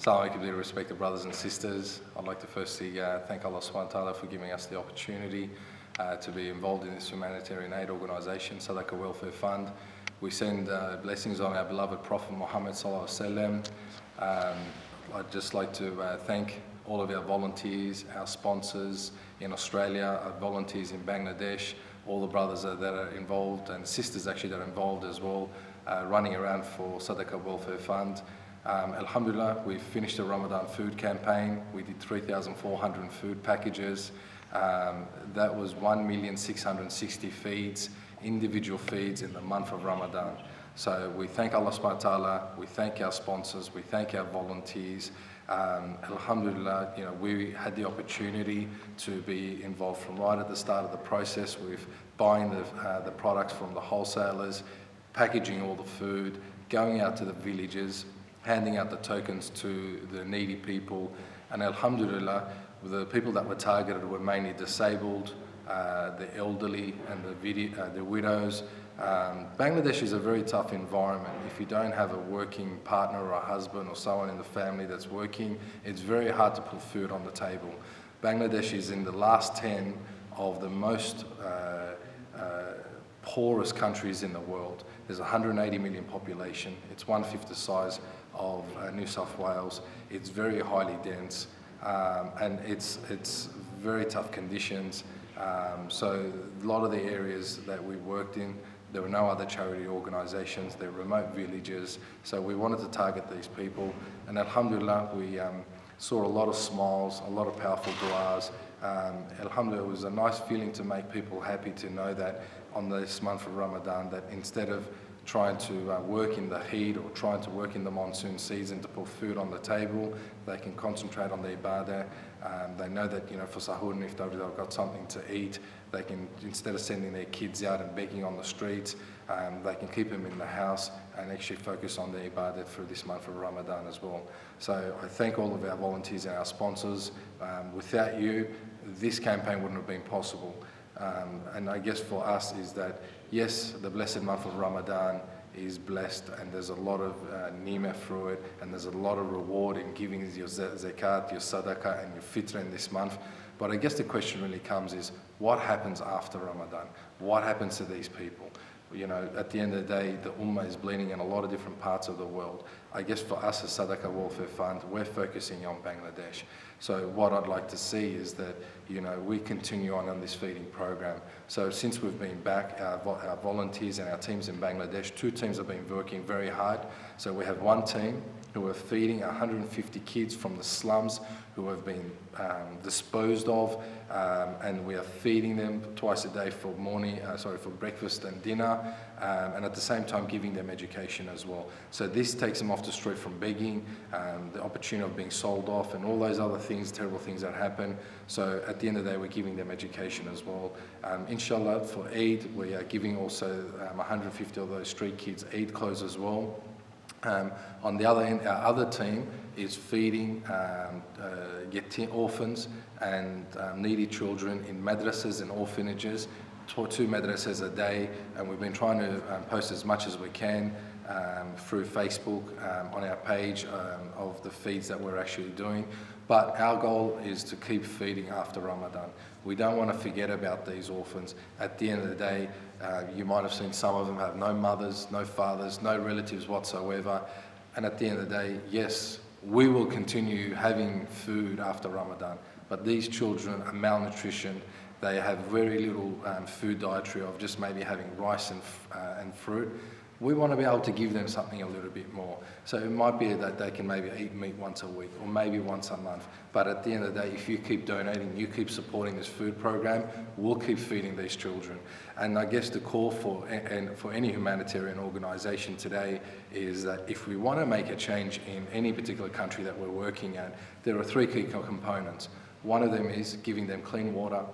Assalamu alaikum, dear respected brothers and sisters. I'd like to firstly thank Allah subhanahu wa ta'ala for giving us the opportunity to be involved in this humanitarian aid organisation, Sadaqah Welfare Fund. We send blessings on our beloved Prophet Muhammad sallallahu alaihi wasallam. I'd just like to thank all of our volunteers, our sponsors in Australia, our volunteers in Bangladesh, all the brothers that are involved and sisters actually that are involved as well, running around for Sadaqah Welfare Fund. Alhamdulillah, we finished the Ramadan food campaign. We did 3,400 food packages. That was 1,660,000 feeds, individual feeds in the month of Ramadan. So we thank Allah subhanahu wa ta'ala, we thank our sponsors, we thank our volunteers. Alhamdulillah, we had the opportunity to be involved from right at the start of the process with buying the products from the wholesalers, packaging all the food, going out to the villages, handing out the tokens to the needy people, and alhamdulillah, the people that were targeted were mainly disabled, the elderly and the widows. Bangladesh is a very tough environment. If you don't have a working partner or a husband or someone in the family that's working, it's very hard to put food on the table. Bangladesh is in the last 10 of the most poorest countries in the world. There's 180 million population. It's 1/5 the size of New South Wales. It's very highly dense, and it's very tough conditions. So a lot of the areas that we worked in, there were no other charity organisations. They're remote villages. So we wanted to target these people, and alhamdulillah, we saw a lot of smiles, a lot of powerful du'as. Alhamdulillah, it was a nice feeling to make people happy to know that on this month of Ramadan, that instead of trying to work in the heat or trying to work in the monsoon season to put food on the table, they can concentrate on their ibadah. They know that for sahur and iftar they've got something to eat. They can, instead of sending their kids out and begging on the streets, they can keep them in the house and actually focus on their ibadah for this month of Ramadan as well. So I thank all of our volunteers and our sponsors. Without you, this campaign wouldn't have been possible. And I guess for us is that, yes, the blessed month of Ramadan is blessed and there's a lot of ni'mah through it, and there's a lot of reward in giving your zakat, your sadaqah and your fitr in this month. But I guess the question really comes is, what happens after Ramadan? What happens to these people? At the end of the day, the ummah is bleeding in a lot of different parts of the world. I guess for us as Sadaqah Welfare Fund, we're focusing on Bangladesh. So what I'd like to see is that, we continue on this feeding program. So since we've been back, our volunteers and our teams in Bangladesh, 2 teams have been working very hard. So we have one team who are feeding 150 kids from the slums who have been disposed of, and we are feeding them twice a day for breakfast and dinner, and at the same time giving them education as well. So this takes them off the street from begging, the opportunity of being sold off and all those other things, terrible things that happen. So at the end of the day, we're giving them education as well. Inshallah, for Eid, we are giving also 150 of those street kids Eid clothes as well. On the other end, our other team is feeding orphans and needy children in madrasas and orphanages, 2 madrasas a day, and we've been trying to post as much as we can through Facebook on our page of the feeds that we're actually doing. But our goal is to keep feeding after Ramadan. We don't want to forget about these orphans. At the end of the day, you might have seen some of them have no mothers, no fathers, no relatives whatsoever. And at the end of the day, yes, we will continue having food after Ramadan, but these children are malnutritioned. They have very little food dietary of just maybe having rice and fruit. We want to be able to give them something a little bit more. So it might be that they can maybe eat meat once a week or maybe once a month. But at the end of the day, if you keep donating, you keep supporting this food program, we'll keep feeding these children. And I guess the call for any humanitarian organisation today is that if we want to make a change in any particular country that we're working at, there are 3 key components. One of them is giving them clean water,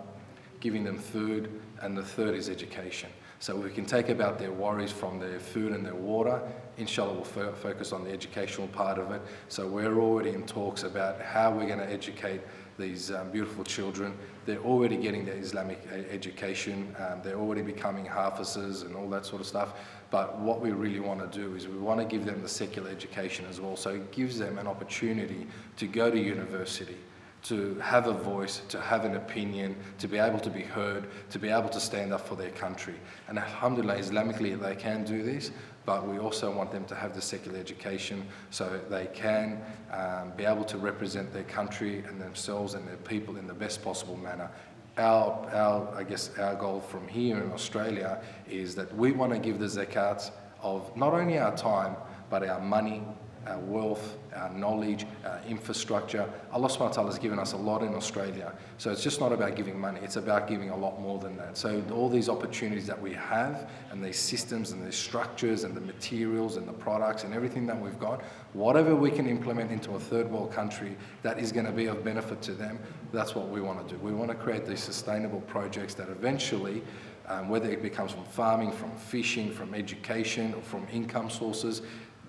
giving them food, and the third is education. So we can take about their worries from their food and their water. Inshallah, we'll focus on the educational part of it. So we're already in talks about how we're going to educate these beautiful children. They're already getting their Islamic education. They're already becoming hafizes and all that sort of stuff. But what we really want to do is we want to give them the secular education as well. So it gives them an opportunity to go to university, to have a voice, to have an opinion, to be able to be heard, to be able to stand up for their country. And alhamdulillah, Islamically they can do this, but we also want them to have the secular education so they can be able to represent their country and themselves and their people in the best possible manner. I guess our goal from here in Australia is that we want to give the zakats of not only our time, but our money, our wealth, our knowledge, our infrastructure. Allah subhanahu wa ta'ala has given us a lot in Australia. So it's just not about giving money, it's about giving a lot more than that. So all these opportunities that we have and these systems and these structures and the materials and the products and everything that we've got, whatever we can implement into a third world country that is going to be of benefit to them, that's what we want to do. We want to create these sustainable projects that eventually, whether it becomes from farming, from fishing, from education, or from income sources,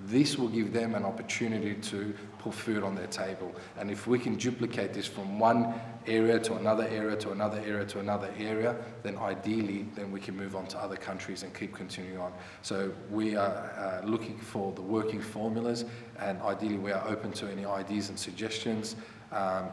this will give them an opportunity to put food on their table. And if we can duplicate this from one area to another area to another area to another area, then ideally, then we can move on to other countries and keep continuing on. So we are looking for the working formulas, and ideally we are open to any ideas and suggestions.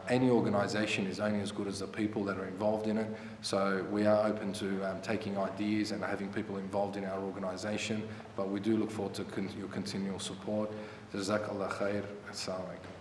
Any organisation is only as good as the people that are involved in it. So we are open to taking ideas and having people involved in our organisation, but we do look forward to your continual support. Jazakallah khair. Assalamu alaikum.